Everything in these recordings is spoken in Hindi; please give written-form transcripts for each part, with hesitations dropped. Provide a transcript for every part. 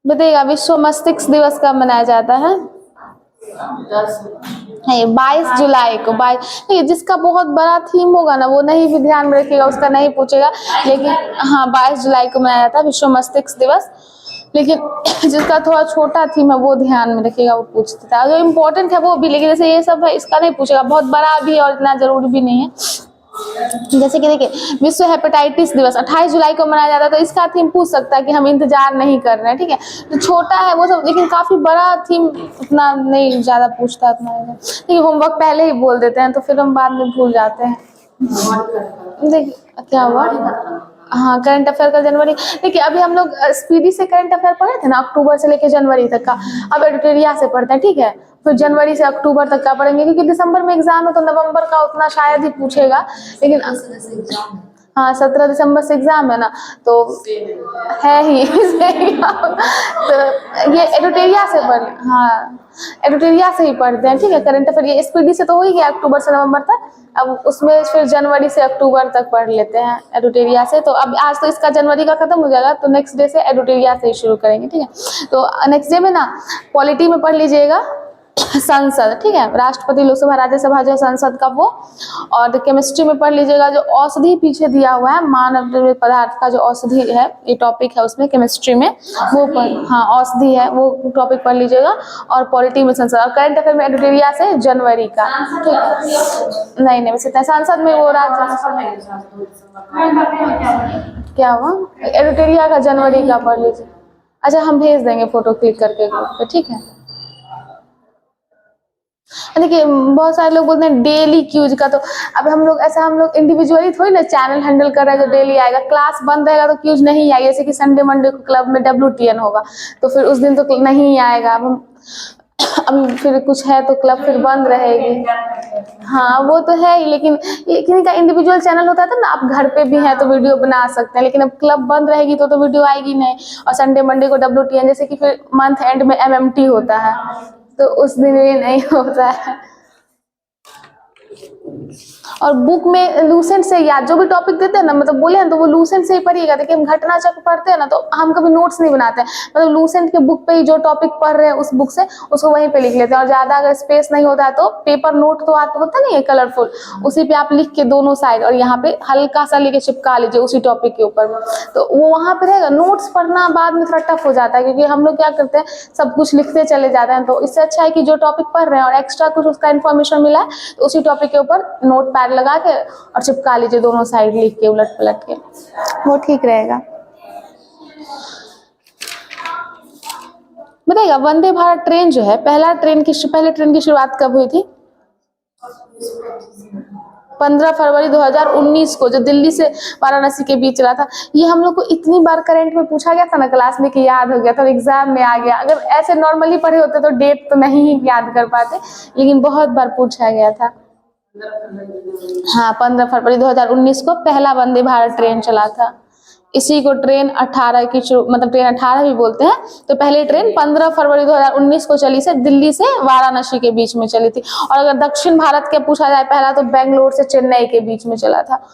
बताइएगा विश्व मस्तिष्क दिवस कब मनाया जाता है? 22 जुलाई को। 22 जिसका बहुत बड़ा थीम होगा ना वो नहीं भी ध्यान में रखेगा, उसका नहीं पूछेगा, लेकिन हाँ 22 जुलाई को मनाया जाता है विश्व मस्तिष्क दिवस। लेकिन जिसका थोड़ा छोटा थीम है वो ध्यान में रखेगा, वो पूछता है। जो इम्पोर्टेंट है वो भी, लेकिन जैसे ये सब है इसका नहीं पूछेगा, बहुत बड़ा भी और इतना जरूरी भी नहीं है। जैसे कि देखिए विश्व हेपेटाइटिस दिवस 28 जुलाई को मनाया जाता है, तो इसका थीम पूछ सकता है कि हम इंतजार नहीं कर रहे हैं, ठीक है। तो छोटा है वो सब, लेकिन काफी बड़ा थीम उतना नहीं ज्यादा पूछता उतना, ठीक है। होमवर्क पहले ही बोल देते हैं तो फिर हम बाद में भूल जाते हैं। देखिए क्या हुआ, हाँ करंट अफेयर का जनवरी। देखिए अभी हम लोग स्पीडी से करंट अफेयर पढ़े थे ना, अक्टूबर से लेकर जनवरी तक का। अब एडिटोरिया से पढ़ते हैं, ठीक है। फिर जनवरी से अक्टूबर तक का पढ़ेंगे, क्योंकि दिसंबर में एग्जाम है तो नवंबर का उतना शायद ही पूछेगा। लेकिन हाँ 17 दिसंबर से एग्जाम है ना, तो है ही तो ये एडिटोरिया से पढ़, हाँ एडिटोरिया से ही पढ़ते हैं, ठीक है। करंट अफेयर ये स्पीडी से तो हो ही गया अक्टूबर से नवंबर तक, अब उसमें फिर जनवरी से अक्टूबर तक पढ़ लेते हैं एडिटोरिया से। तो अब आज तो इसका जनवरी का खत्म हो जाएगा, तो नेक्स्ट डे से एडिटोरिया से ही शुरू करेंगे, ठीक है। तो नेक्स्ट डे में ना पॉलिटी में पढ़ लीजिएगा संसद, ठीक है, राष्ट्रपति लोकसभा राज्यसभा जो संसद का वो। और केमिस्ट्री में पढ़ लीजिएगा जो औषधि पीछे दिया हुआ है, मानव पदार्थ का जो औषधि है ये टॉपिक है उसमें केमिस्ट्री में, वो हाँ औषधि है वो टॉपिक पढ़ लीजिएगा। और पॉलिटी में संसद, और करंट अफेयर में एडिटोरिया से जनवरी का, ठीक है। नहीं वैसे संसद में वो क्या हुआ, एडिटोरिया का जनवरी का पढ़ लीजिए। अच्छा हम भेज देंगे फोटो क्लिक करके ग्रुप पे, ठीक है। देखिए बहुत सारे लोग बोलते हैं डेली क्यूज का, तो अब हम लोग इंडिविजुअली थोड़ी ना चैनल हैंडल कर रहे हैं जो डेली आएगा। क्लास बंद रहेगा तो क्यूज नहीं आएगा, जैसे कि संडे मंडे को क्लब में WTN होगा तो फिर उस दिन तो नहीं आएगा। अब फिर कुछ है तो क्लब फिर बंद रहेगी, हाँ वो तो है ही। लेकिन किसी का इंडिविजुअल चैनल होता है ना, आप घर पे भी हैं तो वीडियो बना सकते हैं, लेकिन अब क्लब बंद रहेगी तो वीडियो आएगी नहीं। और संडे मंडे को WTN, जैसे कि फिर मंथ एंड में MMT होता है तो उस दिन भी नहीं होता है। और बुक में लूसेंट से याद, जो भी टॉपिक देते हैं ना, मतलब बोले हैं तो वो लूसेंट से ही पढ़िएगा। देखिए हम घटना चक्र पढ़ते हैं ना तो हम कभी नोट्स नहीं बनाते हैं, मतलब लूसेंट के बुक पे ही जो टॉपिक पढ़ रहे हैं उस बुक से उसको वहीं पे लिख लेते हैं। और ज्यादा अगर स्पेस नहीं होता है तो पेपर नोट तो होता नहीं है कलरफुल, उसी पे आप लिख के दोनों साइड और यहाँ पे हल्का सा लेके चिपका लीजिए उसी टॉपिक के ऊपर में, तो वो वहाँ पे रहेगा। नोट्स पढ़ना बाद में थोड़ा टफ हो जाता है, क्योंकि हम लोग क्या करते हैं सब कुछ लिखते चले जाते हैं। तो इससे अच्छा है कि जो टॉपिक पढ़ रहे हैं और एक्स्ट्रा कुछ उसका इन्फॉर्मेशन मिला है तो उसी टॉपिक के ऊपर नोट पैड लगा के और चिपका लीजिए दोनों साइड लिख के उलट पलट के, वो ठीक रहेगा। बताइएगा वंदे भारत ट्रेन जो है पहले ट्रेन की शुरुआत कब हुई थी? 15 फरवरी 2019 को, जो दिल्ली से वाराणसी के बीच चला था। ये हम लोग को इतनी बार करंट में पूछा गया था ना क्लास में कि याद हो गया था, एग्जाम में आ गया। अगर ऐसे नॉर्मली पढ़े होते तो डेट तो नहीं याद कर पाते, लेकिन बहुत बार पूछा गया था। हाँ 15 फरवरी 2019 को पहला वंदे भारत ट्रेन चला था। इसी को ट्रेन 18 की मतलब ट्रेन 18 भी बोलते हैं। तो पहली ट्रेन 15 फरवरी 2019 को चली से दिल्ली से वाराणसी के बीच में चली थी। और अगर दक्षिण भारत के पूछा जाए पहला, तो बेंगलोर से चेन्नई के बीच में चला था।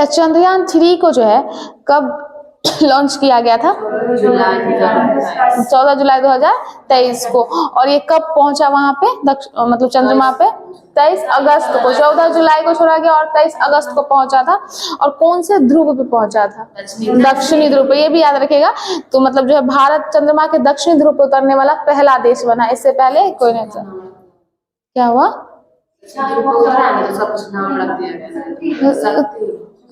चंद्रयान 3 को जो है कब लॉन्च किया गया था? 14 जुलाई 2023 को। और ये कब पहुंचा वहां पे मतलब चंद्रमा पे? 23 अगस्त को। 14 जुलाई को छोड़ा गया और 23 अगस्त को पहुंचा था। और कौन से ध्रुव पे पहुंचा था? दक्षिणी ध्रुव पे, ये भी याद रखेगा। तो मतलब जो है भारत चंद्रमा के दक्षिणी ध्रुव पे उतरने वाला पहला देश बना, इससे पहले कोई नहीं था। क्या हुआ?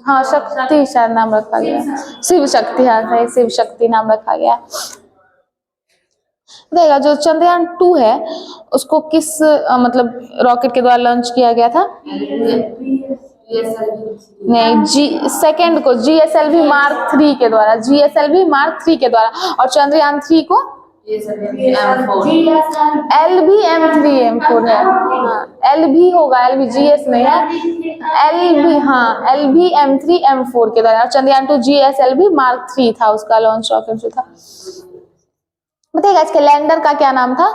हाँ शक्ति शायद नाम रखा गया, शिव शक्ति, हाँ शिव शक्ति नाम रखा गया। देखा जो चंद्रयान 2 है उसको किस मतलब रॉकेट के द्वारा लॉन्च किया गया था? नहीं सेकंड को GSLV Mark 3 के द्वारा, GSLV Mark 3 के द्वारा। और चंद्रयान 3 को LV-M3 M4 है, LV होगा, LV GS नहीं है, LV, हाँ LV-M3 M4 के द्वारा। चंद्रयान 2 GSLV Mark 3 था, उसका लॉन्च रॉकेट जो था। बताइएगा इसके लैंडर का क्या नाम था?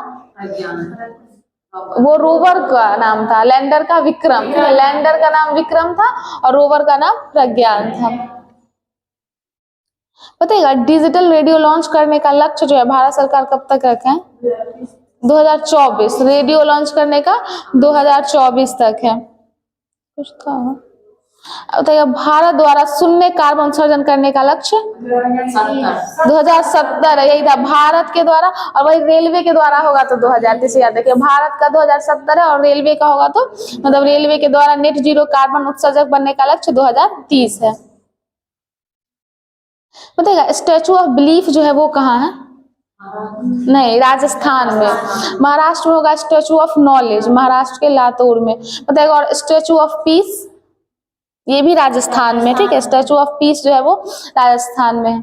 वो रोवर का नाम था, लैंडर का विक्रम, लैंडर का नाम विक्रम था और रोवर का नाम प्रज्ञान था। बताइएगा डिजिटल रेडियो लॉन्च करने का लक्ष्य जो है भारत सरकार कब तक रखे हैं? 2024। रेडियो लॉन्च करने का 2024 तक है। कुछ था बताइए भारत द्वारा शून्य कार्बन उत्सर्जन करने का लक्ष्य 2070 यही था भारत के द्वारा, और वही रेलवे के द्वारा होगा तो 2030 याद रखिए। भारत का 2070 है और रेलवे का होगा तो मतलब रेलवे के द्वारा नेट जीरो कार्बन उत्सर्जक बनने का लक्ष्य 2030 है। बताइएगा स्टैचू ऑफ बिलीफ जो है वो कहाँ है? नहीं, राजस्थान में। महाराष्ट्र में होगा स्टैचू ऑफ नॉलेज, महाराष्ट्र के लातूर में। बताइएगा और स्टैचू ऑफ पीस ये भी राजस्थान में, ठीक है। स्टैचू ऑफ पीस जो है वो राजस्थान में है,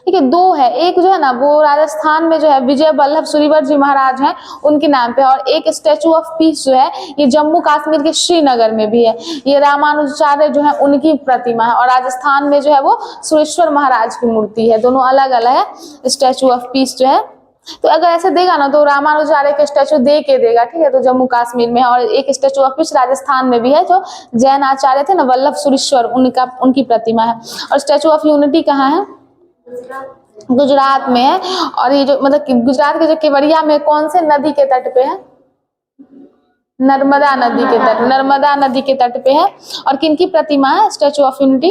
ठीक है। दो है, एक जो है ना वो राजस्थान में जो है विजय वल्लभ सुरीवर जी महाराज हैं उनके नाम पे, और एक स्टैचू ऑफ पीस जो है ये जम्मू कश्मीर के श्रीनगर में भी है, ये रामानुजाचार्य जो है उनकी प्रतिमा है, और राजस्थान में जो है वो सुरेश्वर महाराज की मूर्ति है। दोनों अलग अलग है स्टैचू ऑफ पीस जो है। तो अगर ऐसे देगा ना तो रामानुजाचार्य के स्टैचू दे के देगा, ठीक है, तो जम्मू कश्मीर में है, और एक स्टैचू ऑफ पीस राजस्थान में भी है जो जैन आचार्य थे ना वल्लभ सुरेश्वर उनकी प्रतिमा है। और स्टैचू ऑफ यूनिटी कहाँ है? गुजरात में है। और ये जो मतलब गुजरात के जो केवड़िया में कौन से नदी के तट पे है? नर्मदा नदी के तट, नर्मदा नदी के तट पे है। और किनकी प्रतिमा है स्टैचू ऑफ यूनिटी?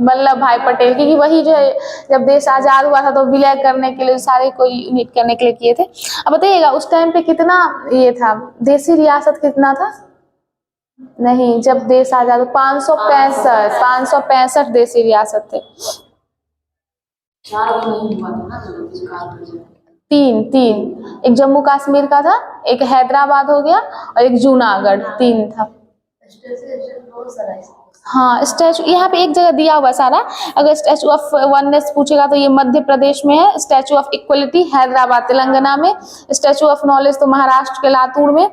वल्लभ भाई पटेल, क्योंकि वही जो है जब देश आजाद हुआ था तो विलय करने के लिए सारे को यूनिट करने के लिए किए थे। अब बताइएगा उस टाइम पे कितना ये था, देशी रियासत कितना था? नहीं, जब देश आजाद 565 देशी रियासत थे। तीन, एक जम्मू कश्मीर का था, एक हैदराबाद हो गया और एक जूनागढ़, 3 था। हाँ स्टैचू यहाँ पे एक जगह दिया हुआ सारा। अगर स्टैचू ऑफ वननेस पूछेगा तो ये मध्य प्रदेश में है, statue of equality Hyderabad Telangana में, स्टैचू ऑफ नॉलेज तो महाराष्ट्र के लातूर में,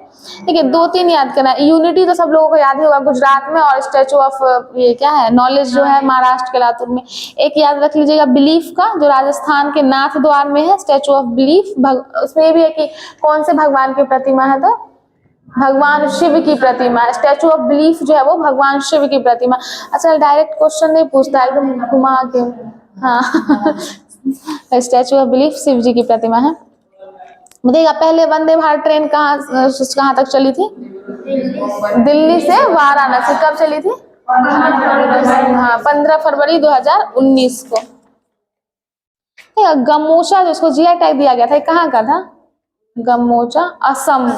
ठीक है। 2-3 याद करना, यूनिटी तो सब लोगों को याद ही होगा गुजरात में, और स्टैचू ऑफ ये क्या है नॉलेज जो है महाराष्ट्र के लातूर में। एक याद रख लीजिएगा बिलीफ का, जो राजस्थान के नाथ द्वार में है स्टैचू ऑफ बिलीफ। उसमें भी है कि कौन से भगवान की प्रतिमा है, तो भगवान शिव की प्रतिमा। स्टैचू ऑफ बिलीफ जो है वो भगवान शिव की प्रतिमा। अच्छा डायरेक्ट क्वेश्चन नहीं पूछता, एकदम घुमा के। हाँ स्टैचू ऑफ बिलीफ शिव जी की प्रतिमा है। बताइएगा पहले वंदे भारत ट्रेन कहाँ तक चली थी? दिल्ली से वाराणसी। कब चली थी? हाँ 15 फरवरी 2019 को। गमोचा जिसको जीआई टैग दिया गया था कहाँ का था? गमोचा असम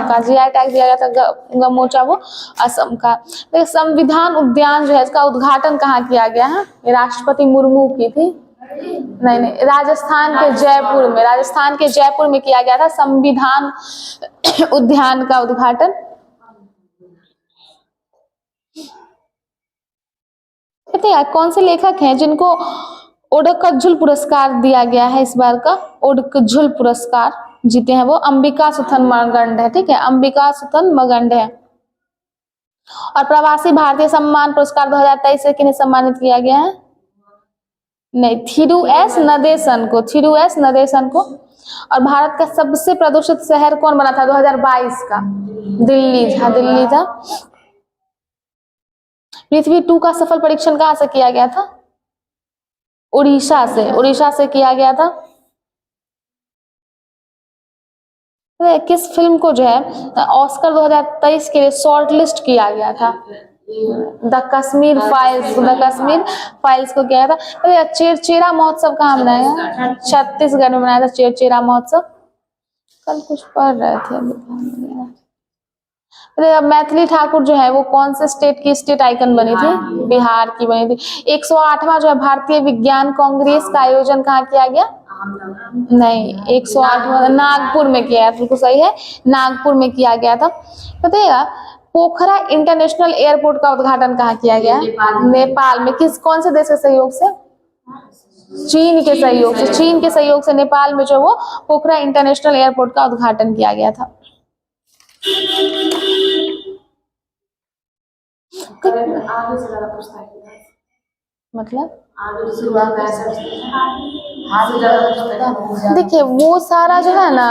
का जीआई टैग दिया गया था गमोचा वो असम का। देखिए संविधान उद्यान जो है इसका उद्घाटन कहाँ किया गया है? ये राष्ट्रपति मुर्मू की थी। नहीं, राजस्थान के जयपुर में किया गया था संविधान उद्यान का उद्घाटन। कौन से लेखक हैं जिनको ओडकझुल पुरस्कार दिया गया है? इस बार का ओडकझुल पुरस्कार जीते हैं वो अंबिका सुथन मगंड है, ठीक है, अंबिका सुथन मगंड है। और प्रवासी भारतीय सम्मान पुरस्कार 2023 से किन्हें सम्मानित किया गया है? नहीं, थिरु एस नदेसन को। और भारत का सबसे प्रदूषित शहर कौन बना था 2022 का? दिल्ली था। पृथ्वी 2 का सफल परीक्षण कहाँ से किया गया था? उड़ीसा से किया गया था। किस फिल्म को जो है ऑस्कर 2023 के लिए शॉर्ट लिस्ट किया गया था? द कश्मीर फाइल्स को किया था। चेरचेरा महोत्सव कहाँ मनाया गया? छत्तीसगढ़ में मनाया था चेरचेरा महोत्सव। कल कुछ पढ़ रहे थे मैथिली ठाकुर जो है वो कौन से स्टेट की स्टेट आइकन बनी थी? बिहार की बनी थी। 108वां जो है भारतीय विज्ञान कांग्रेस का आयोजन कहाँ किया गया? नहीं, 108वां नागपुर में किया, बिल्कुल सही है, नागपुर में किया गया था। बताइएगा पोखरा इंटरनेशनल एयरपोर्ट का उद्घाटन कहाँ किया गया? नेपाल में। कौन से देश के सहयोग से? चीन के सहयोग से नेपाल में जो वो पोखरा इंटरनेशनल एयरपोर्ट का उद्घाटन किया गया था। मतलब देखिए वो सारा जो है ना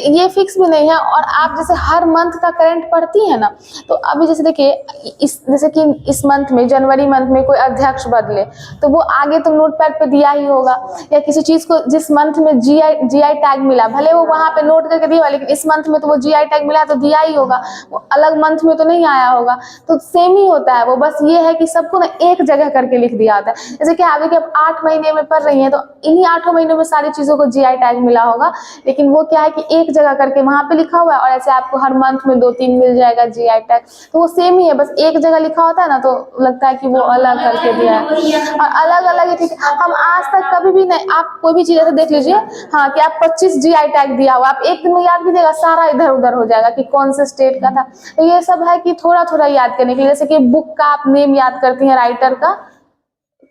ये फिक्स भी नहीं है। और आप जैसे हर मंथ का करंट पढ़ती है ना, तो अभी जैसे देखिए जैसे कि इस मंथ में जनवरी मंथ में कोई अध्यक्ष बदले तो वो आगे तो नोट पैड पे दिया ही होगा, या किसी चीज को जिस मंथ में जीआई टैग मिला भले वो वहां पे नोट करके दिया, लेकिन इस मंथ में तो वो जीआई टैग मिला तो दिया ही होगा, वो अलग मंथ में तो नहीं आया होगा। तो सेम ही होता है वो, बस ये है कि सबको ना एक जगह करके लिख दिया होता है। जैसे कि आगे के अब 8 महीने में पढ़ रही हैं तो इन्हीं 8 महीनों में सारी चीजों को जीआई टैग मिला होगा, लेकिन वो क्या है कि एक जगह करके वहां पे लिखा हुआ है, और ऐसे आपको हर मंथ में 2-3 मिल जाएगा जीआई टैग, तो वो सेम ही है, बस एक जगह लिखा होता है ना तो लगता है कि वो अलग करके दिया है। और अलग अलग ही ठीक है। हम आज तक कभी भी नहीं, आप कोई भी चीज ऐसे देख लीजिए हाँ कि आप 25 जीआई टैग दिया हुआ, आप एक दिन में याद कीजिएगा सारा इधर उधर हो जाएगा कि कौन से स्टेट का था। तो ये सब है कि थोड़ा थोड़ा याद करने के लिए, जैसे कि बुक का आप नेम याद करती हैं राइटर का,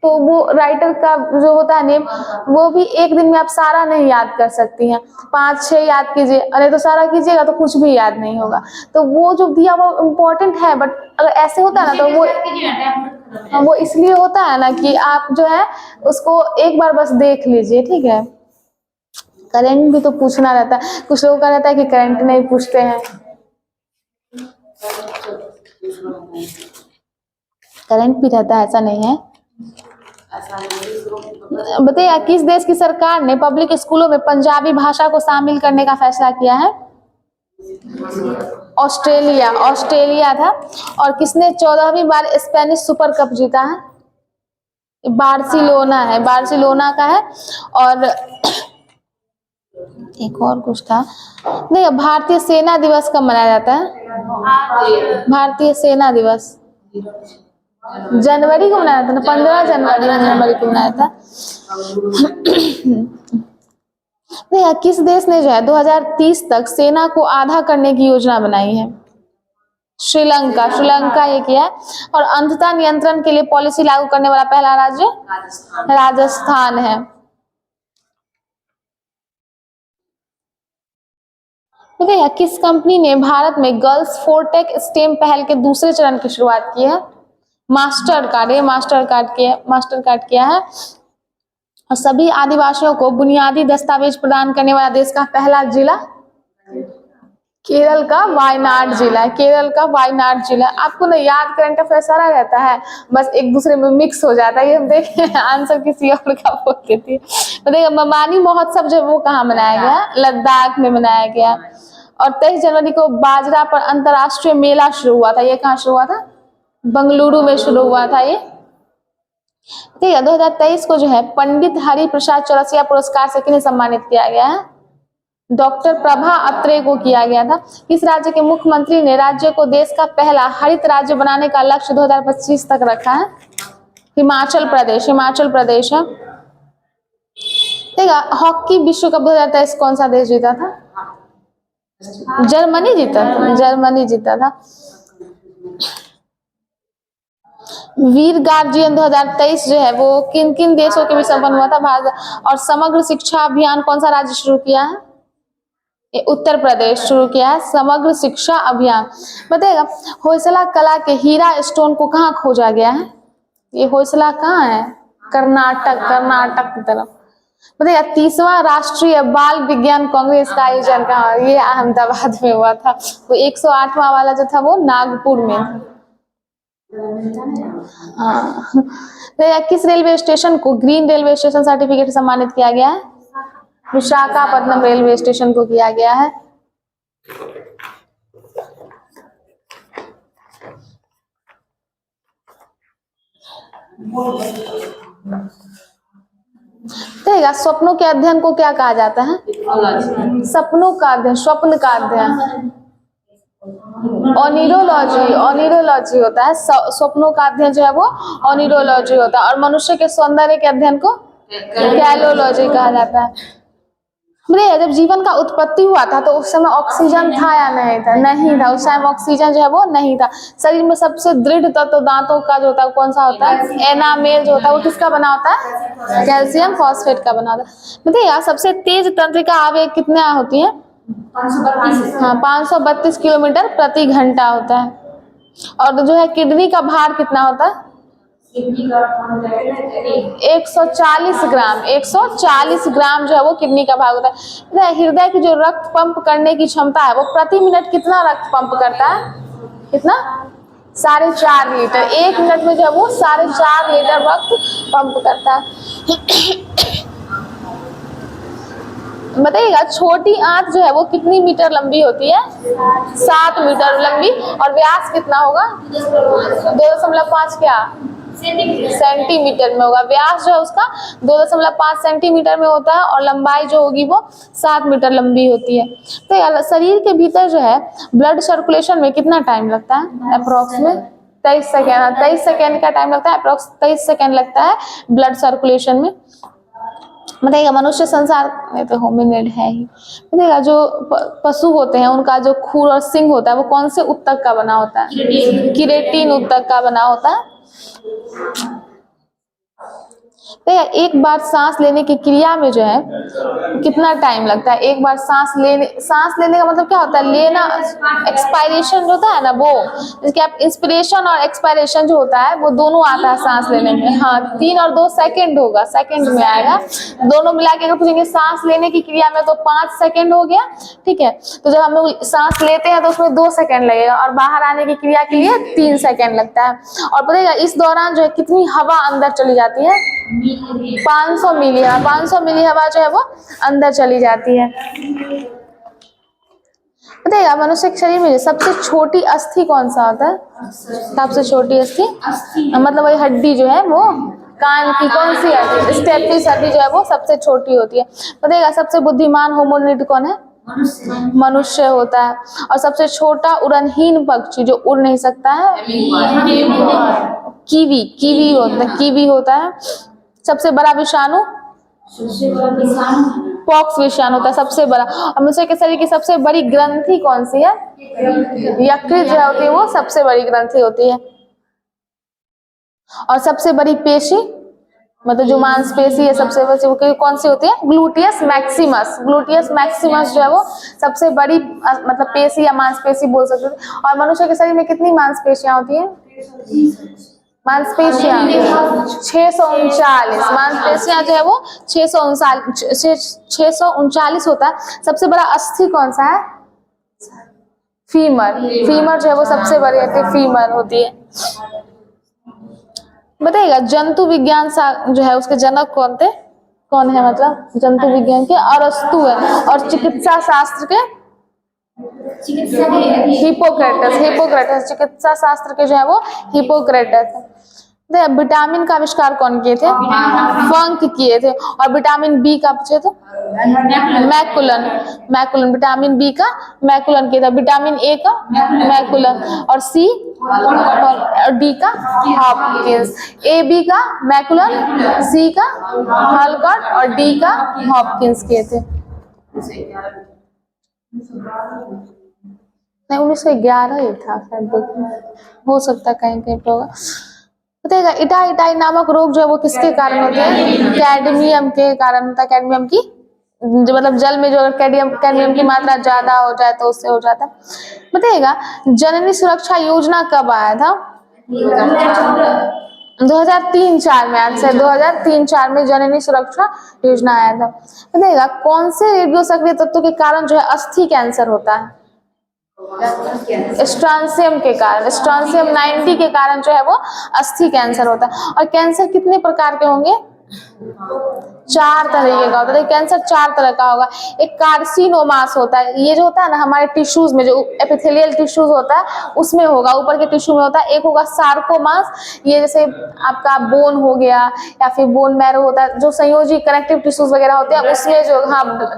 तो वो राइटर का जो होता है नेम वो भी एक दिन में आप सारा नहीं याद कर सकती हैं, 5-6 याद कीजिए, अरे तो सारा कीजिएगा तो कुछ भी याद नहीं होगा। तो वो जो दिया वो इम्पोर्टेंट है, बट अगर ऐसे होता है ना तो वो इसलिए होता है ना कि आप जो है उसको एक बार बस देख लीजिए, ठीक है। करंट भी तो पूछना रहता है, कुछ लोगों का रहता है कि करंट नहीं पूछते हैं, करंट भी रहता है, ऐसा नहीं है। बताइए किस देश की सरकार ने पब्लिक स्कूलों में पंजाबी भाषा को शामिल करने का फैसला किया है? ऑस्ट्रेलिया था। और किसने 14वीं बार स्पेनिश सुपर कप जीता है? बार्सिलोना का है। और एक और कुछ था, नहीं, भारतीय सेना दिवस कब मनाया जाता है? भारतीय सेना दिवस जनवरी को मनाया था ना, 15 जनवरी को मनाया था। नहीं, किस देश ने जो है 2030 तक सेना को आधा करने की योजना बनाई है? श्रीलंका ये किया है। और अंधता नियंत्रण के लिए पॉलिसी लागू करने वाला पहला राज्य राजस्थान है। देखिए किस कंपनी ने भारत में गर्ल्स फोरटेक स्टेम पहल के दूसरे चरण की शुरुआत की है? मास्टर कार्ड किया है। और सभी आदिवासियों को बुनियादी दस्तावेज प्रदान करने वाला देश का पहला जिला केरल का वायनाड जिला। आपको ना याद करंट अफेयर सारा रहता है, बस एक दूसरे में मिक्स हो जाता है। ये हम देखे आंसर किसी और का बोल देती है। तो देखिए ममानी महोत्सव जो वो कहाँ मनाया गया? लद्दाख में मनाया गया। और 23 जनवरी को बाजरा पर अंतर्राष्ट्रीय मेला शुरू हुआ था, ये कहाँ शुरू हुआ था? बंगलुरु में शुरू हुआ था ये, ठीक है। 2023 को जो है पंडित हरि प्रसाद चौरसिया पुरस्कार से किन्हें सम्मानित किया गया है? डॉक्टर प्रभा अत्रे को किया गया था। किस राज्य के मुख्यमंत्री ने राज्य को देश का पहला हरित राज्य बनाने का लक्ष्य 2025 तक रखा है? हिमाचल प्रदेश है, ठीक है। हॉकी विश्व कप 2023 कौन सा देश जीता था? जर्मनी जीता था। वीर गार्जियन 2023 जो है वो किन किन देशों के बीच संपन्न हुआ था? भारत। और समग्र शिक्षा अभियान कौन सा राज्य शुरू किया है? उत्तर प्रदेश शुरू किया है समग्र शिक्षा अभियान। बताइएगा होयसला कला के हीरा स्टोन को कहाँ खोजा गया है? ये होयसला कहाँ है? कर्नाटक की तरफ। बताइए 30वां राष्ट्रीय बाल विज्ञान कांग्रेस का आयोजन कहाँ? ये अहमदाबाद में हुआ था। वो 108वां वाला जो था वो नागपुर में था। हाँ, किस रेलवे स्टेशन को ग्रीन रेलवे स्टेशन सर्टिफिकेट से सम्मानित किया गया है? विशाखापट्टनम रेलवे स्टेशन को किया गया है। देखिएगा सपनों के अध्ययन को क्या कहा जाता है? सपनों का अध्ययन, स्वप्न का अध्ययन ओनिरोलॉजी होता है। स्वप्नों का अध्ययन जो है वो ओनिरोलॉजी होता है। और मनुष्य के सौंदर्य के अध्ययन को कैलोलॉजी कहा जाता है। जब जीवन का उत्पत्ति हुआ था तो उस समय ऑक्सीजन था या नहीं था? उस टाइम ऑक्सीजन जो है वो नहीं था। शरीर में सबसे दृढ़ तत्व दांतों का जो होता है कौन सा होता है? एनामेल जो होता है वो किसका बना होता है? कैल्शियम फॉस्फेट का बना होता है। बताइए सबसे तेज तंत्रिका आवेग कितने होती है? 532 किलोमीटर प्रति घंटा होता है। और जो है किडनी का भार कितना होता है? 140 ग्राम, 140 ग्राम जो है वो किडनी का भाग होता है। हृदय की जो रक्त पंप करने की क्षमता है वो प्रति मिनट कितना रक्त पंप करता है? कितना? 4.5 लीटर। 1 मिनट में जो है वो 4.5 लीटर रक्त पंप करता है। बताइएगा, छोटी आंत जो है वो कितनी मीटर लंबी होती है? 7 मीटर लंबी। और व्यास कितना होगा? 2.5 क्या सेंटीमीटर में होगा। व्यास जो है उसका 2.5 सेंटीमीटर में होता है और लंबाई जो होगी वो 7 मीटर लंबी होती है। तो यार शरीर के भीतर जो है ब्लड सर्कुलेशन में कितना टाइम लगता है? Approximate 23 second. 23 सेकेंड का टाइम लगता है, अप्रोक्स 23 सेकेंड लगता है ब्लड सर्कुलेशन में। बताइएगा, मनुष्य संसार में तो होमिनिड है ही। बताइएगा, जो पशु होते हैं उनका जो खूर और सिंग होता है वो कौन से उत्तक का बना होता है? किरेटिन उत्तक का बना होता है। तो एक बार सांस लेने की क्रिया में जो है कितना टाइम लगता है? एक बार सांस लेने का मतलब क्या होता है? लेना, एक्सपायरेशन जो होता है ना वो, जिसके आप इंस्पिरेशन और एक्सपायरेशन जो होता है वो दोनों आता है सांस लेने में। हाँ, 3 और 2 सेकंड होगा, सेकंड में आएगा। दोनों मिला के अगर पूछेंगे सांस लेने की क्रिया में तो 5 सेकंड हो गया, ठीक है। तो जब हम लोग सांस लेते हैं तो उसमें 2 सेकंड लगेगा और बाहर आने की क्रिया के लिए 3 सेकंड लगता है। और बताइएगा, इस दौरान जो है कितनी हवा अंदर चली जाती है? 500 मिली। 500 मिली हवा जो है वो अंदर चली जाती है। बताइएगा, मनुष्य के शरीर में सबसे छोटी अस्थि कौन सा होता है? सबसे छोटी अस्थि मतलब वही हड्डी जो है वो कान की कौन सी हड्डी? स्टेपिस हड्डी जो है वो सबसे छोटी होती है। बताइएगा, सबसे बुद्धिमान होमिनिड कौन है? मनुष्य होता है। और सबसे छोटा उड़नहीन पक्षी जो उड़ नहीं सकता है? कीवी होता है। सबसे बड़ा विषाणु? पॉक्स विषाणु होता है सबसे बड़ा। और मनुष्य के शरीर की सबसे बड़ी ग्रंथि कौन सी है? यकृत जो होती है वो सबसे बड़ी ग्रंथि होती है। और सबसे बड़ी पेशी मतलब जो मांसपेशी है सबसे बड़ी वो कौन सी होती है? Gluteus Maximus. ग्लूटियस मैक्सिमस जो है वो सबसे बड़ी मतलब पेशी या मांसपेशी बोल सकते हैं। और मनुष्य के शरीर में कितनी मांसपेशियां होती हैं? मांसपेशियां 639। मांसपेशियां जो है वो 639 होता है। सबसे बड़ा अस्थि कौन सा है? फीमर। फीमर जो है वो सबसे बड़ी फीमर होती है। बताइएगा, जंतु विज्ञान जो है उसके जनक कौन है? मतलब जंतु विज्ञान के अरस्तु है। और चिकित्सा शास्त्र के हिपोक्रेटस। चिकित्सा शास्त्र के जो है वो हिपोक्रेटस है। विटामिन का आविष्कार कौन किए थे? फंक किए थे। और विटामिन बी का पूछे थे? मैकुलन। विटामिन बी का मैकुलन किया था। विटामिन ए का मैकुलन। और सी और डी का हॉपकिंस। ए बी का मैकुलन, सी का हॉलकॉट और डी का हॉपकिंस किए थे। नहीं, 1911 ही था शायद, हो सकता कहीं कहीं पे होगा। बताइएगा, इटाई नामक रोग जो है वो किसके कारण होते हैं? कैडमियम के कारण होता है। कैडमियम की जो मतलब जल में जो कैडमियम की मात्रा ज्यादा हो जाए तो उससे हो जाता है। बताइएगा, जननी सुरक्षा योजना कब आया था? 2003-4 में। आंसर 2003-4 में जननी सुरक्षा योजना आया था। बताइएगा, कौन से रेडियो सक्रिय तत्व के कारण जो है अस्थि कैंसर होता है? स्ट्रॉन्सियम के कारण। स्ट्रॉन्सियम 90 के कारण जो है वो अस्थि कैंसर होता है। और कैंसर कितने प्रकार के होंगे? 4 तरीके का होता है। कैंसर 4 तरह का होगा। एक कार्सिनोमास होता है, ये जो होता है ना हमारे टिश्यूज में, जो एपिथेलियल टिश्यूज होता है उसमें होगा, ऊपर के टिश्यू में होता है। एक होगा सार्कोमास, ये जैसे आपका बोन हो गया या फिर बोन मैरो होता है, जो संयोजी कनेक्टिव टिश्यूज वगैरह होते हैं उसमें जो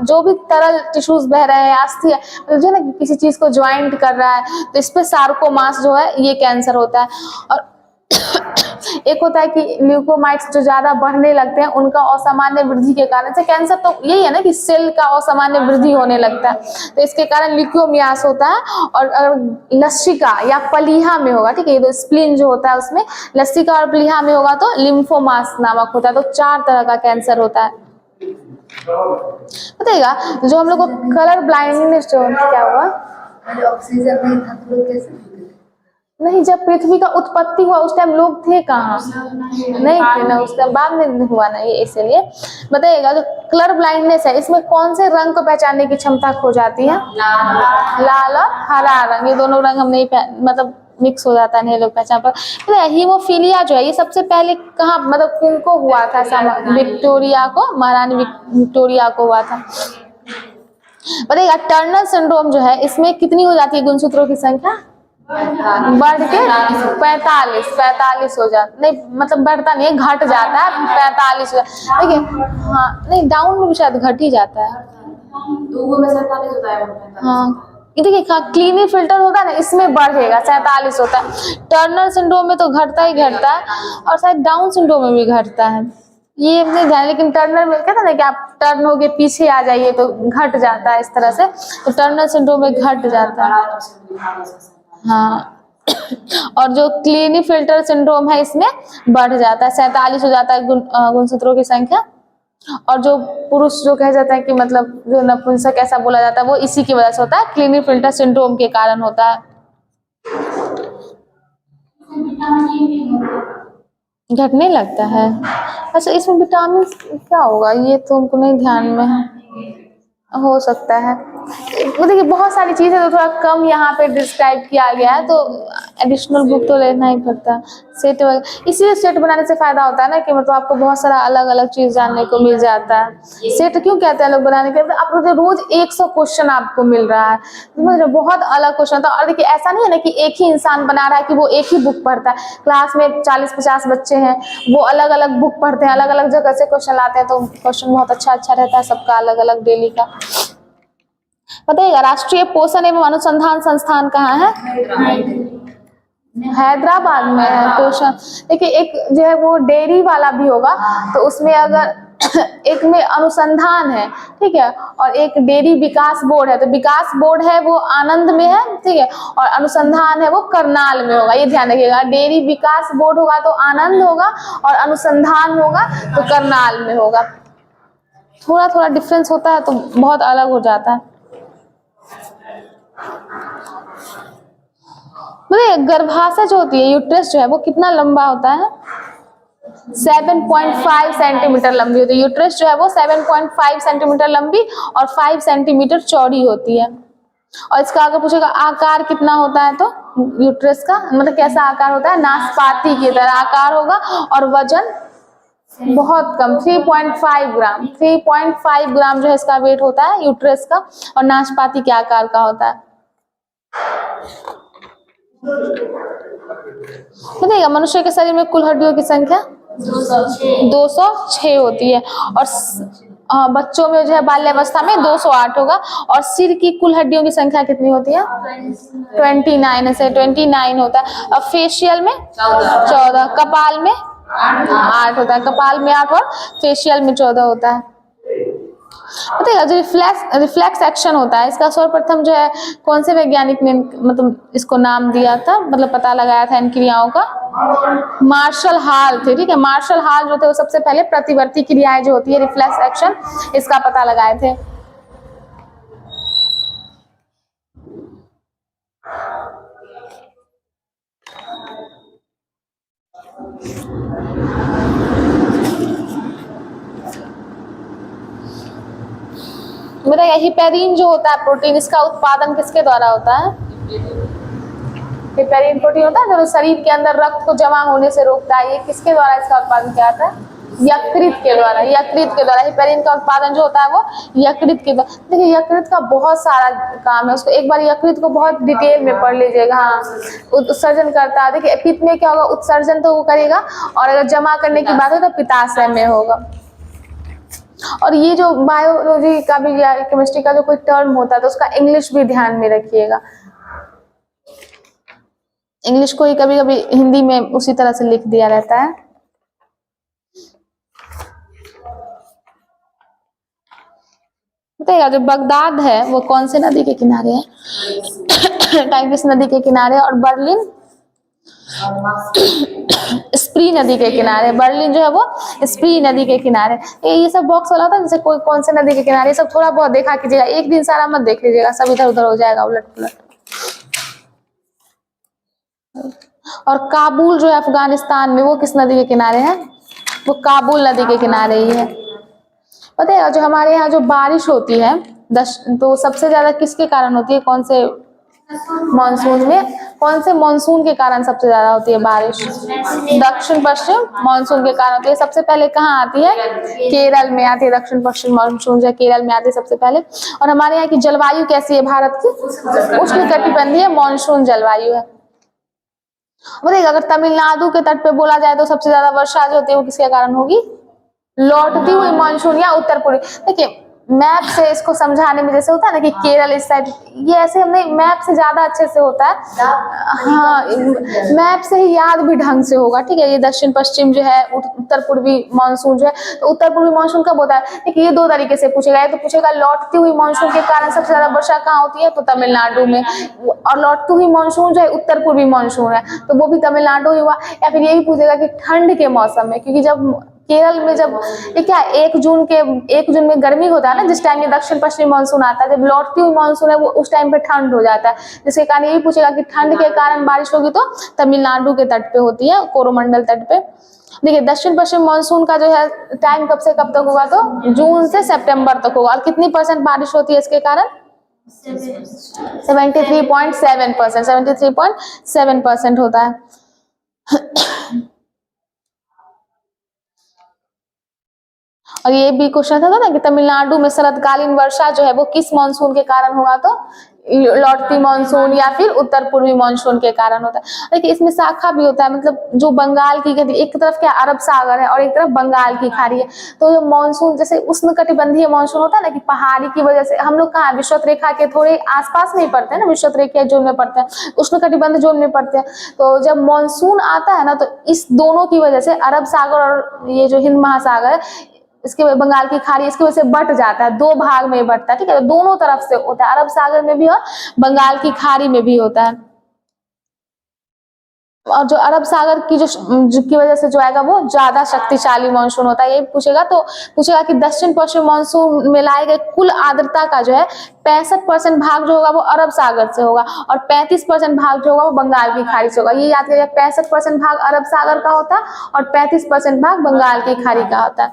जो भी तरल टिश्यूज बह रहे हैं, अस्थि है जो ना किसी चीज को ज्वाइंट कर रहा है, तो इस पे सार्कोमास जो है ये कैंसर होता है। और एक होता है कि ल्यूकोमाइट्स जो ज्यादा बढ़ने लगते हैं उनका असामान्य वृद्धि के कारण से कैंसर, तो यही है ना कि सेल का असामान्य वृद्धि होने लगता है, तो इसके कारण ल्यूकोमियास होता है। और अगर लसिका या प्लीहा में होगा, ठीक है, तो स्प्लीन जो होता है उसमें लसिका और प्लीहा में होगा तो लिम्फोमास नामक होता है। तो 4 तरह का कैंसर होता है। बताइएगा, जो हम लोग को कलर ब्लाइंडनेस जो क्या हुआ? ऑक्सीजन नहीं था तो लोग कैसे? नहीं, जब पृथ्वी का उत्पत्ति हुआ उस टाइम लोग थे कहाँ? नहीं थे ना, उस टाइम बाद में हुआ ना ये, इसलिए बताइएगा। जो कलर ब्लाइंडनेस है इसमें कौन से रंग को पहचानने की क्षमता खो जाती है? लाल और हरा रंग, ये दोनों रंग हम नहीं मतलब मिक्स हो जाता है, नहीं लोग पहचान पर। हीमोफीलिया जो है ये सबसे पहले कहाँ मतलब किनको हुआ था? विक्टोरिया को, महारानी विक्टोरिया को हुआ था। बताइएगा टर्नर सिंड्रोम जो है इसमें कितनी हो जाती है गुणसूत्रों की संख्या? बढ़ के 45 हो जाता, नहीं मतलब बढ़ता नहीं है, घट जाता है, 45 देखिए। हाँ नहीं, डाउन में भी शायद घट ही जाता है, 2 में 47 होता है। हाँ ये देखिए क्लीनी फिल्टर होता है ना, इसमें बढ़ेगा 47 होता है। टर्नर सिंड्रोम में तो घटता ही घटता है, और शायद डाउन सिंड्रोम में भी घटता है, ये नहीं ध्यान। लेकिन टर्नर में कहते हैं ना कि आप टर्न हो के पीछे आ जाइए तो घट जाता है इस तरह से, तो टर्नर सिंड्रोम में घट जाता है। हाँ और जो क्लीनी फिल्टर सिंड्रोम है इसमें बढ़ जाता है, 47 हो जाता है गुणसूत्रों की संख्या। और जो पुरुष जो कह जाता है कि मतलब जो नपुंसक ऐसा बोला जाता है वो इसी की वजह से होता है, क्लीनी फिल्टर सिंड्रोम के कारण होता है। घटने लगता है, अच्छा इसमें विटामिन क्या होगा ये तो हमको नहीं ध्यान में है, हो सकता है। देखिए बहुत सारी चीजें तो थोड़ा कम यहाँ पे डिस्क्राइब किया गया है, तो एडिशनल बुक तो लेना ही पड़ता है। सेट इसीलिए सेट बनाने से फायदा होता है ना कि मतलब आपको बहुत सारा अलग अलग चीज जानने को मिल जाता है। सेट क्यों कहते हैं लोग बनाने के? आपको रोज 100 क्वेश्चन आपको मिल रहा है, तो बहुत अलग क्वेश्चन होता है। और देखिए ऐसा नहीं है ना कि एक ही इंसान बना रहा है कि वो एक ही बुक पढ़ता है, क्लास में 40-50 बच्चे हैं, वो अलग अलग बुक पढ़ते हैं, अलग अलग जगह से क्वेश्चन लाते हैं, तो क्वेश्चन बहुत अच्छा रहता है सबका अलग अलग डेली का। बताइएगा राष्ट्रीय पोषण एवं अनुसंधान संस्थान कहाँ है? हैदराबाद में है पोषण। देखिए एक जो है वो डेयरी वाला भी होगा, तो उसमें अगर एक में अनुसंधान है, ठीक है, और एक डेयरी विकास बोर्ड है, तो विकास बोर्ड है वो आनंद में है, ठीक है, और अनुसंधान है वो करनाल में होगा, ये ध्यान रखिएगा। डेयरी विकास बोर्ड होगा तो आनंद होगा, और अनुसंधान होगा तो करनाल में होगा। थोड़ा थोड़ा डिफरेंस होता है तो बहुत अलग हो जाता है। गर्भाशय जो होती है, यूट्रस जो है वो कितना लंबा होता है? 7.5 सेंटीमीटर लंबी होती है। यूट्रस जो है वो 7.5 सेंटीमीटर लंबी और 5 सेंटीमीटर चौड़ी होती है। और इसका अगर पूछेगा आकार कितना होता है, तो यूट्रस का मतलब कैसा आकार होता है? नाशपाती की तरह आकार होगा, और वजन बहुत कम 3.5 ग्राम 3.5 ग्राम जो है इसका वेट होता है यूट्रस का, और नाशपाती के आकार का होता है। बताइएगा मनुष्य के शरीर में कुल हड्डियों की संख्या 206 होती है, और बच्चों में जो है बाल्यावस्था में 208 होगा। और सिर की कुल हड्डियों की संख्या कितनी होती है? 29 होता है। और फेशियल में 14, कपाल में 8 होता है, कपाल में 8 और फेशियल में 14 होता है। बताइएगा जो रिफ्लेक्स एक्शन होता है, इसका सर्वप्रथम जो है कौन से वैज्ञानिक ने मतलब इसको नाम दिया था, मतलब पता लगाया था इन क्रियाओं का? मार्शल हॉल थे, ठीक है। मार्शल हॉल जो थे वो सबसे पहले प्रतिवर्ती क्रियाएं जो होती है रिफ्लेक्स एक्शन, इसका पता लगाए थे। बताइए हिपेरिन जो होता है प्रोटीन, इसका उत्पादन किसके द्वारा होता है? हिपेरिन प्रोटीन होता है जो शरीर के अंदर रक्त को जमा होने से रोकता है, ये किसके द्वारा इसका उत्पादन किया जाता है? यकृत के द्वारा। यकृत के द्वारा हिपेरिन का उत्पादन जो होता है वो यकृत के द्वारा। देखिए यकृत का बहुत सारा काम है, उसको एक बार यकृत को बहुत डिटेल में पढ़ लीजिएगा। हाँ उत्सर्जन करता है, देखिए पित्त में क्या होगा? उत्सर्जन तो वो करेगा, और अगर जमा करने की बात हो तो पित्ताशय में होगा। और ये जो बायोलॉजी का भी या केमिस्ट्री का जो कोई टर्म होता है तो उसका इंग्लिश भी ध्यान में रखिएगा। इंग्लिश को ही कभी कभी हिंदी में उसी तरह से लिख दिया रहता है। बताइएगा जो बगदाद है वो कौन से नदी के किनारे है? टाइग्रिस नदी के किनारे। और बर्लिन स्प्री नदी के किनारे। बर्लिन जो है वो स्प्री नदी के किनारे। ये सब बॉक्स वाला होता है जैसे कोई कौन से नदी के किनारे, ये सब थोड़ा बहुत देखा कीजिएगा, एक दिन सारा मत देख लीजिएगा, सब इधर उधर हो जाएगा, उलट पुलट। और काबुल जो है अफगानिस्तान में, वो किस नदी के किनारे है? वो काबुल नदी के किनारे ही है। पता है जो हमारे यहाँ जो बारिश होती है तो सबसे ज्यादा किसके कारण होती है? कौन से मानसून में? कौन से मानसून के कारण सबसे ज्यादा होती है बारिश? दक्षिण पश्चिम मानसून के कारण होती है। सबसे पहले कहाँ आती है? केरल में आती है। दक्षिण पश्चिम मानसून जो है केरल में आती है सबसे पहले। और हमारे यहाँ की जलवायु कैसी है भारत की? उष्णकटिबंधीय मानसून जलवायु है। बताइए अगर तमिलनाडु के तट पे बोला जाए तो सबसे ज्यादा वर्षा जो होती है वो किसके कारण होगी? लौटती हुई मानसून या उत्तर पूर्वी। देखिए मैप से इसको समझाने में जैसे होता है ना कि केरल इस साइड, ये ऐसे हमने मैप से ज्यादा अच्छे से होता है। हाँ मैप से ही याद भी ढंग से होगा। ठीक है, ये दक्षिण पश्चिम जो है उत्तर पूर्वी मानसून जो है, तो उत्तर पूर्वी मानसून कब होता है? देखिए ये दो तरीके से पूछेगा। तो पूछेगा लौटती हुई मानसून के कारण सबसे ज्यादा वर्षा कहाँ होती है? तो तमिलनाडु में। और लौटती हुई मानसून जो है उत्तर पूर्वी मानसून है, तो वो भी तमिलनाडु ही हुआ। या फिर यही पूछेगा कि ठंड के मौसम में, क्योंकि जब केरल में जब ये क्या 1 जून में गर्मी होता है ना, जिस टाइम ये दक्षिण पश्चिमी मानसून आता है, जब लौटती हुई मानसून है वो उस टाइम पे ठंड हो जाता है। जिसके कारण ये पूछेगा कि ठंड के कारण बारिश होगी तो तमिलनाडु के तट पे होती है, कोरोमंडल तट पे। देखिए दक्षिण पश्चिम मानसून का जो है टाइम कब से कब तक होगा? तो जून से सितंबर तक होगा। और कितनी % बारिश होती है इसके कारण? 73.7%। 73.7% होता है। और ये भी क्वेश्चन था ना कि तमिलनाडु में शरतकालीन वर्षा जो है वो किस मानसून के कारण होगा? तो लौटती मानसून या फिर उत्तर पूर्वी मानसून के कारण होता है। देखिए इसमें शाखा भी होता है, मतलब जो बंगाल की, एक तरफ क्या अरब सागर है और एक तरफ बंगाल की खाड़ी है। तो मानसून जैसे उष्णकटिबंधीय मानसून होता है ना कि पहाड़ी की वजह से हम लोग कहाँ विषुवत रेखा के थोड़े आसपास में ही पड़ते हैं ना, विषुवत रेखा जोन में पड़ते हैं, उष्णकटिबंध जोन में पड़ते हैं। तो जब मानसून आता है ना तो इस दोनों की वजह से अरब सागर और ये जो हिंद महासागर है, इसके बंगाल की खाड़ी, इसकी वजह से बट जाता है, 2 भाग में बटता है। ठीक है, तो दोनों तरफ से होता है, अरब सागर में भी और बंगाल की खाड़ी में भी होता है। और जो अरब सागर की की वजह से जो आएगा वो ज्यादा शक्तिशाली मानसून होता है। ये पूछेगा तो पूछेगा कि दक्षिण पश्चिम मानसून में लाए गए कुल आर्द्रता का जो है 65% भाग जो होगा वो अरब सागर से होगा और 35% भाग जो होगा वो बंगाल की खाड़ी से होगा। ये याद करिए, 65% भाग अरब सागर का होता है और 35% भाग बंगाल की खाड़ी का होता है।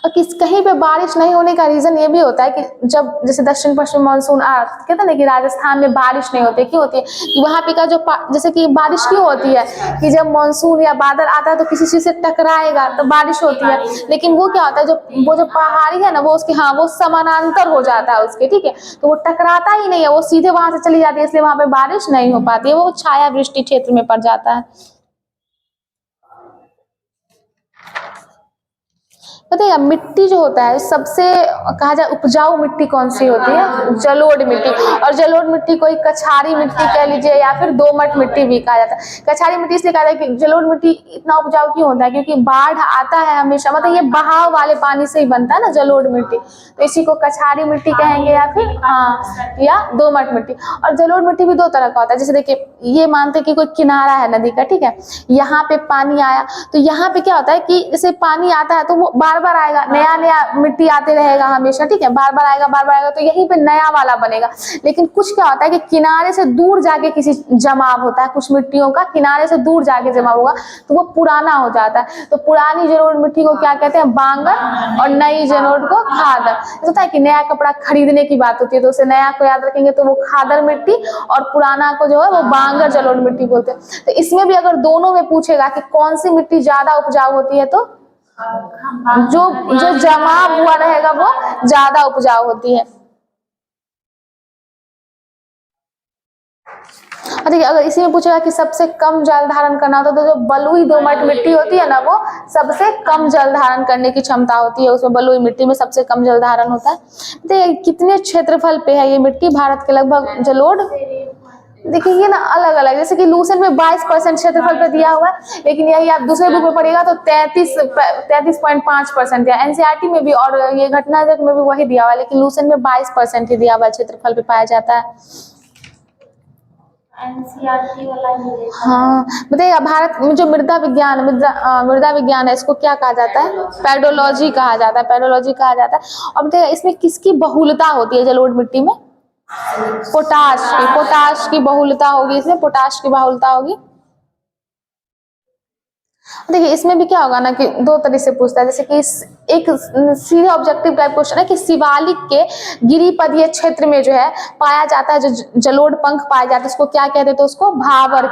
और कहीं पे बारिश नहीं होने का रीजन ये भी होता है कि जब जैसे दक्षिण पश्चिम मानसून कहते हैं ना कि राजस्थान में बारिश नहीं होती, क्यों होती है? कि वहां पे का जो जैसे कि बारिश क्यों होती है कि जब मानसून या बादल आता है तो किसी चीज से टकराएगा तो बारिश होती है। लेकिन वो क्या होता है, वो जो पहाड़ी है ना वो उसके वो समानांतर हो जाता है उसके, ठीक है, तो वो टकराता ही नहीं है, वो सीधे वहां से चली जाती है, इसलिए वहां पे बारिश नहीं हो पाती है, वो छाया वृष्टि क्षेत्र में पड़ जाता है। बताइए मिट्टी जो होता है सबसे कहा जाए उपजाऊ मिट्टी कौन सी होती है? जलोढ़ मिट्टी। और जलोढ़ मिट्टी को कछारी मिट्टी कह लीजिए या फिर दोमट मिट्टी भी कहा जाता है। कछारी मिट्टी इसलिए कहा जाता है कि जलोढ़ मिट्टी इतना उपजाऊ क्यों होता है? क्योंकि बाढ़ आता है हमेशा, मतलब ये बहाव वाले पानी से ही बनता है ना जलोढ़ मिट्टी, तो इसी को कछारी मिट्टी कहेंगे या फिर या दोमट मिट्टी। और जलोढ़ मिट्टी भी 2 तरह का होता है। जैसे देखिए ये मानते हैं कि कोई किनारा है नदी का, ठीक है, यहाँ पे पानी आया तो यहाँ पे क्या होता है कि जैसे पानी आता है तो वो बार बार आएगा, नया नया मिट्टी आते रहेगा हमेशा, ठीक है, बार बार आएगा तो यहीं पे नया वाला बनेगा। लेकिन कुछ क्या होता है कि किनारे से दूर जाके किसी जमाव होता है, कुछ मिट्टियों का किनारे से दूर जाके जमा होगा तो वो पुराना हो जाता है। तो पुरानी जलोढ़ मिट्टी को क्या कहते हैं? बांगर, और नई जलोढ़ को खादर। होता है कि नया कपड़ा खरीदने की बात होती है तो उसे नया को याद रखेंगे तो वो खादर मिट्टी, और पुराना को जो है वो बांगर जलोढ़ मिट्टी बोलते हैं। तो इसमें भी अगर दोनों में पूछेगा कि कौन सी मिट्टी ज्यादा उपजाऊ होती है तो जो जमाव हुआ रहेगा वो ज्यादा उपजाऊ होती है। देखिए अगर इसी में पूछेगा कि सबसे कम जल धारण करना होता है तो जो बलुई दोमट मिट्टी होती है ना वो सबसे कम जल धारण करने की क्षमता होती है, उसमें बलुई मिट्टी में सबसे कम जल धारण होता है। देखिए कितने क्षेत्रफल पे है ये मिट्टी? भारत के लगभग जलोढ़ देखिए ये ना अलग अलग, जैसे कि लूसेंट में 22% क्षेत्रफल पे दिया हुआ है, लेकिन यही आप दूसरे बुक में पढ़ेगा तो 33.5% दिया। एनसीईआरटी में भी और ये घटना जग में भी वही दिया हुआ है, लेकिन लूसेंट में 22% ही दिया हुआ है क्षेत्रफल पे पाया जाता है। एनसीईआरटी वाला हाँ बताइए भारत में जो मृदा विज्ञान है इसको क्या कहा जाता है? पेडोलॉजी कहा जाता है, पेडोलॉजी कहा जाता है। और बताइए इसमें किसकी बहुलता होती है जलोढ़ मिट्टी में? पोटाश की बहुलता होगी, इसमें पोटाश की बहुलता होगी। देखिए इसमें भी क्या होगा ना कि दो तरह से पूछता है, जैसे कि एक सीधे ऑब्जेक्टिव टाइप क्वेश्चन है कि शिवालिक के गिरिपदीय क्षेत्र में जो है पाया जाता है जो जलोढ़ पंख पाया जाता है, उसको क्या कहते हैं, तो उसको भावर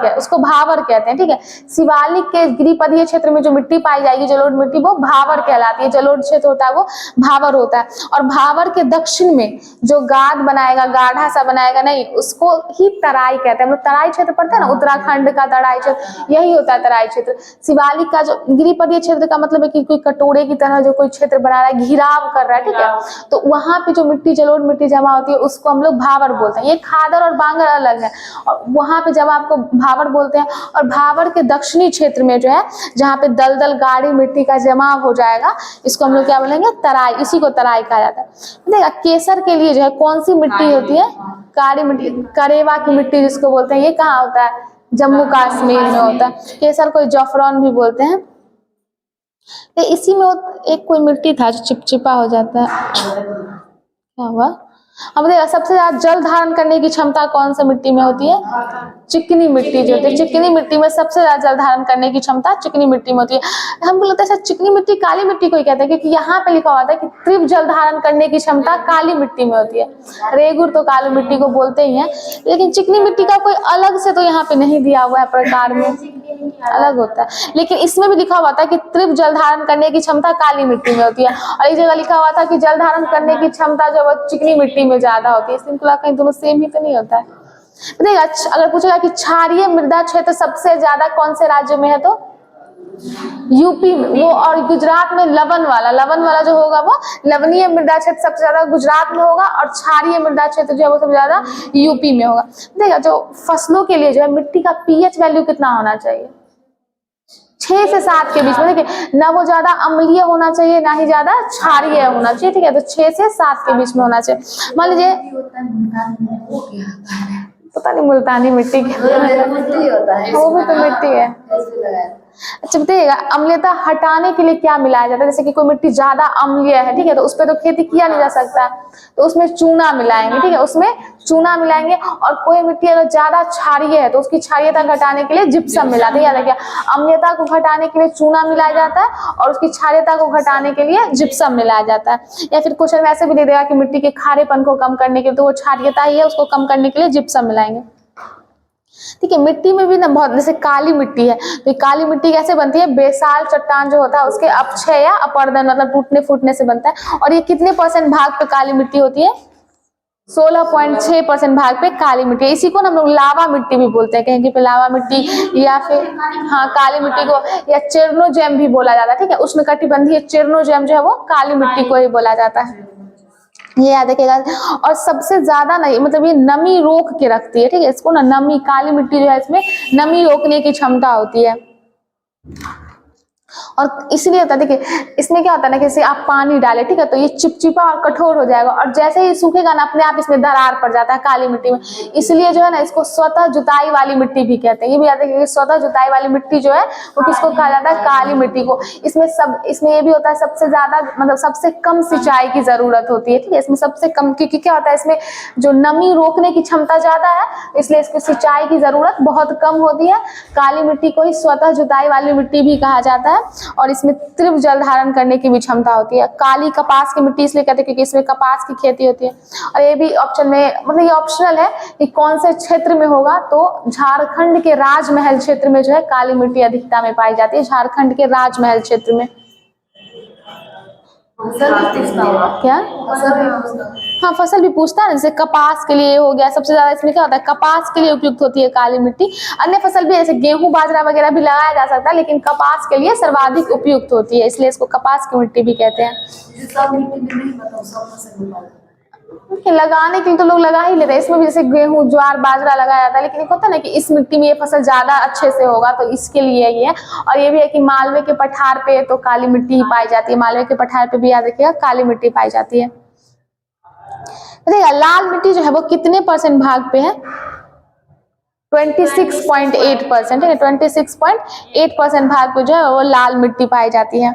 कहते हैं। ठीक है, शिवालिक के गिरिपदीय क्षेत्र में जो मिट्टी पाई जाएगी जलोढ़ मिट्टी, वो भावर कहलाती है। जलोढ़ क्षेत्र होता है वो भावर होता है। और भावर के दक्षिण में जो गाद बनाएगा, गाढ़ा सा बनाएगा नहीं, उसको ही तराई कहते हैं। हम लोग तराई क्षेत्र पढ़ते हैं ना, उत्तराखंड का तराई क्षेत्र, यही होता है तराई क्षेत्र। शिवालिक का जो गिरिपदीय क्षेत्र का मतलब है कि कोई कटोरे की तरह जो कोई क्षेत्र बना रहा है, घिराव कर रहा है, ठीक है, तो वहां पे जो मिट्टी जलोढ़ मिट्टी जमा होती है उसको हम लोग भावर बोलते हैं। ये खादर और बांगर अलग है, और वहां पे जमा आपको भावर बोलते हैं। और भावर के दक्षिणी क्षेत्र में जो है जहाँ पे दलदल गाढ़ी मिट्टी का जमाव हो जाएगा, इसको हम लोग क्या बोलेंगे, तराई। इसी को तराई कहा जाता है। देखा केसर के लिए जो है कौन सी मिट्टी होती है, काली मिट्टी, करेवा की मिट्टी जिसको बोलते हैं, ये कहाँ होता है, जम्मू कश्मीर में होता है। केसर को जफरान भी बोलते हैं। तो इसी में एक कोई मिट्टी था जो चिपचिपा हो जाता है, क्या हुआ। अब देखा सबसे ज्यादा जल धारण करने की क्षमता कौन सी मिट्टी में होती है, चिकनी मिट्टी जो होती है। चिकनी मिट्टी में सबसे ज्यादा जल धारण करने की क्षमता चिकनी मिट्टी में होती है। हमको लगता है चिकनी मिट्टी काली मिट्टी को ही कहते हैं, क्योंकि यहाँ पे लिखा हुआ था कि तीव्र जल धारण करने की क्षमता काली मिट्टी में होती है। रेगुर तो काली मिट्टी को बोलते ही हैं, लेकिन चिकनी मिट्टी का कोई अलग से तो यहाँ पे नहीं दिया हुआ है प्रकार में, अलग होता है। लेकिन इसमें भी लिखा हुआ था कि तीव्र जल धारण करने की क्षमता काली मिट्टी में होती है, और एक जगह लिखा हुआ था कि जल धारण करने की क्षमता जो है चिकनी मिट्टी में ज्यादा होती है। सिंपल कहीं दोनों सेम ही तो नहीं होता है। देखिएगा अगर पूछेगा कि क्षारीय मृदा क्षेत्र सबसे ज्यादा कौन से राज्य में है, तो यूपी में वो, और गुजरात में लवन वाला जो होगा वो लवणीय मृदा क्षेत्र सबसे ज्यादा गुजरात में होगा, और क्षारीय मृदा क्षेत्र जो है वो सबसे ज्यादा यूपी में होगा। देखिएगा जो फसलों के लिए जो है मिट्टी का पीएच वैल्यू कितना होना चाहिए, 6 से 7 के बीच में। देखिए ना वो ज्यादा अम्लीय होना चाहिए ना ही ज्यादा क्षारीय होना चाहिए, ठीक है, तो 6 से 7 के बीच में होना चाहिए। मान लीजिए पता नहीं मुल्तानी मिट्टी क्या होता है, वो भी तो मिट्टी है। अच्छा बताइएगा अम्लीयता हटाने के लिए क्या मिलाया जाता है, जैसे कि कोई मिट्टी ज्यादा अम्लीय है, ठीक है, तो उस पर तो खेती किया नहीं जा सकता, तो उसमें चूना मिलाएंगे, ठीक है, उसमें चूना मिलाएंगे। और कोई मिट्टी अगर ज्यादा क्षारीय है तो उसकी क्षारीयता घटाने के लिए जिप्सम मिलाते हैं। याद रखिए अम्लीयता को घटाने के लिए चूना मिलाया जाता है और उसकी क्षारीयता को घटाने के लिए जिप्सम मिलाया जाता है। या फिर क्वेश्चन में ऐसे भी दे देगा कि मिट्टी के खारेपन को कम करने के लिए, तो वो क्षारीयता ही है, उसको कम करने के लिए जिप्सम मिलाएंगे। ठीक है, मिट्टी में भी ना बहुत, जैसे काली मिट्टी है, तो काली मिट्टी कैसे बनती है, बेसाल चट्टान जो होता है उसके अपक्षय या अपर्दन मतलब टूटने फूटने से बनता है। और ये कितने % भाग पे काली मिट्टी होती है, 16.6% भाग पे काली मिट्टी। इसी को ना हम लोग लावा मिट्टी भी बोलते हैं, कहीं पे लावा मिट्टी, या फिर हाँ काली मिट्टी को या चेरनोजेम भी बोला जाता है। ठीक है, उष्णकटिबंधीय चेरनोजेम जो है वो काली मिट्टी को ही बोला जाता है, ये याद रखिएगा। और सबसे ज्यादा नहीं मतलब ये नमी रोक के रखती है, ठीक है, इसको ना नमी, काली मिट्टी जो है इसमें नमी रोकने की क्षमता होती है। और इसलिए होता है, देखिए इसमें क्या होता है ना कि जैसे आप पानी डालें, ठीक है, तो ये चिपचिपा और कठोर हो जाएगा, और जैसे ही सूखेगा ना अपने आप इसमें दरार पड़ जाता है काली मिट्टी में। इसलिए जो है ना इसको स्वतः जुताई वाली मिट्टी भी कहते हैं। ये भी याद रखिए स्वतः जुताई वाली मिट्टी जो है वो किसको कहा जाता है, काली मिट्टी को। इसमें ये भी होता है सबसे ज्यादा मतलब सबसे कम सिंचाई की जरूरत होती है, ठीक है, इसमें सबसे कम, क्योंकि क्या होता है इसमें जो नमी रोकने की क्षमता ज्यादा है, इसलिए इसकी सिंचाई की जरूरत बहुत कम होती है। काली मिट्टी को ही स्वतः जुताई वाली मिट्टी भी कहा जाता है, और इसमें तीव्र जल धारण करने की भी क्षमता होती है। काली कपास की मिट्टी इसलिए कहते हैं क्योंकि इसमें कपास की खेती होती है। और ये भी ऑप्शन में मतलब ये ऑप्शनल है कि कौन से क्षेत्र में होगा, तो झारखंड के राजमहल क्षेत्र में जो है काली मिट्टी अधिकता में पाई जाती है, झारखंड के राजमहल क्षेत्र में। क्या हाँ फसल भी पूछता है, जैसे कपास के लिए हो गया सबसे ज्यादा, इसमें क्या होता है कपास के लिए उपयुक्त होती है काली मिट्टी। अन्य फसल भी जैसे गेहूं बाजरा वगैरह भी लगाया जा सकता है, लेकिन कपास के लिए सर्वाधिक उपयुक्त होती है, इसलिए इसको कपास की मिट्टी भी कहते हैं। लगाने के लिए तो लोग लगा ही लेते हैं, इसमें भी जैसे गेहूं ज्वार बाजरा लगाया जाता है, लेकिन एक होता है ना कि इस मिट्टी में ये फसल ज्यादा अच्छे से होगा, तो इसके लिए ये है। और ये भी है कि मालवे के पठार पे तो काली मिट्टी ही पाई जाती है, मालवे के पठार पे भी याद रखिएगा काली मिट्टी पाई जाती है। देखिए लाल मिट्टी जो है वो कितने % भाग पे है, 26.8%, ठीक है, 26.8% भाग पे जो है वो लाल मिट्टी पाई जाती है।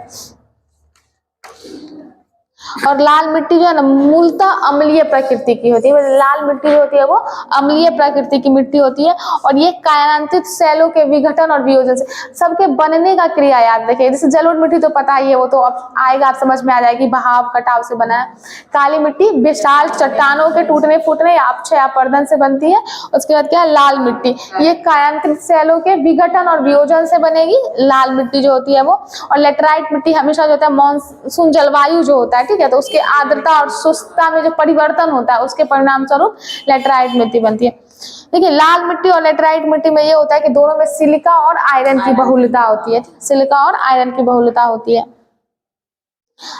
और लाल मिट्टी जो है ना मूलतः अम्लीय प्रकृति की होती है। लाल मिट्टी जो होती है वो अम्लीय प्रकृति की मिट्टी होती है और ये कायांतित सेलों के विघटन और वियोजन से सबके बनने का क्रिया याद रखिए। जैसे जलोढ़ मिट्टी तो पता ही है, वो तो अब आएगा, आप समझ में आ जाएगी, बहाव कटाव से बना है। काली मिट्टी विशाल चट्टानों के टूटने फूटने या अपक्षय अपरदन से बनती है। उसके बाद क्या है, लाल मिट्टी, ये कायांतित सेलों के विघटन और वियोजन से बनेगी लाल मिट्टी जो होती है वो। और लेटराइट मिट्टी हमेशा जो होता है मानसून जलवायु जो होता है, ठीक है, तो उसके आर्द्रता और शुष्कता में जो परिवर्तन होता है उसके परिणाम स्वरूप लेटराइट मिट्टी बनती है। देखिए लाल मिट्टी और लेटराइट मिट्टी में ये होता है कि दोनों में सिलिका और आयरन की बहुलता होती है। सिलिका और आयरन की बहुलता होती है।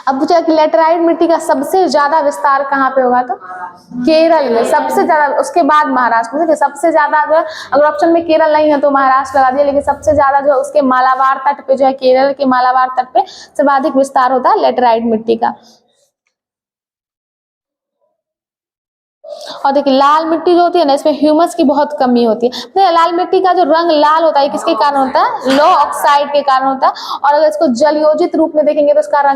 अब पूछा कि लेटराइट मिट्टी का सबसे ज्यादा विस्तार कहाँ पे होगा, तो केरल में सबसे ज्यादा, उसके बाद महाराष्ट्र में। सबसे ज्यादा जो है, अगर ऑप्शन में केरल नहीं है तो महाराष्ट्र लगा दिया, लेकिन सबसे ज्यादा जो है उसके मालाबार तट पे जो है, केरल के मालाबार तट पे सर्वाधिक विस्तार होता है लेटराइट मिट्टी का। और देखिए लाल मिट्टी जो होती है ना, इसमें ह्यूमस की बहुत कमी होती है। तो लाल मिट्टी का जो रंग लाल होता है किसके कारण होता है, लो ऑक्साइड के कारण होता है। और अगर इसको जलयोजित रूप में देखेंगे तो इसका रंग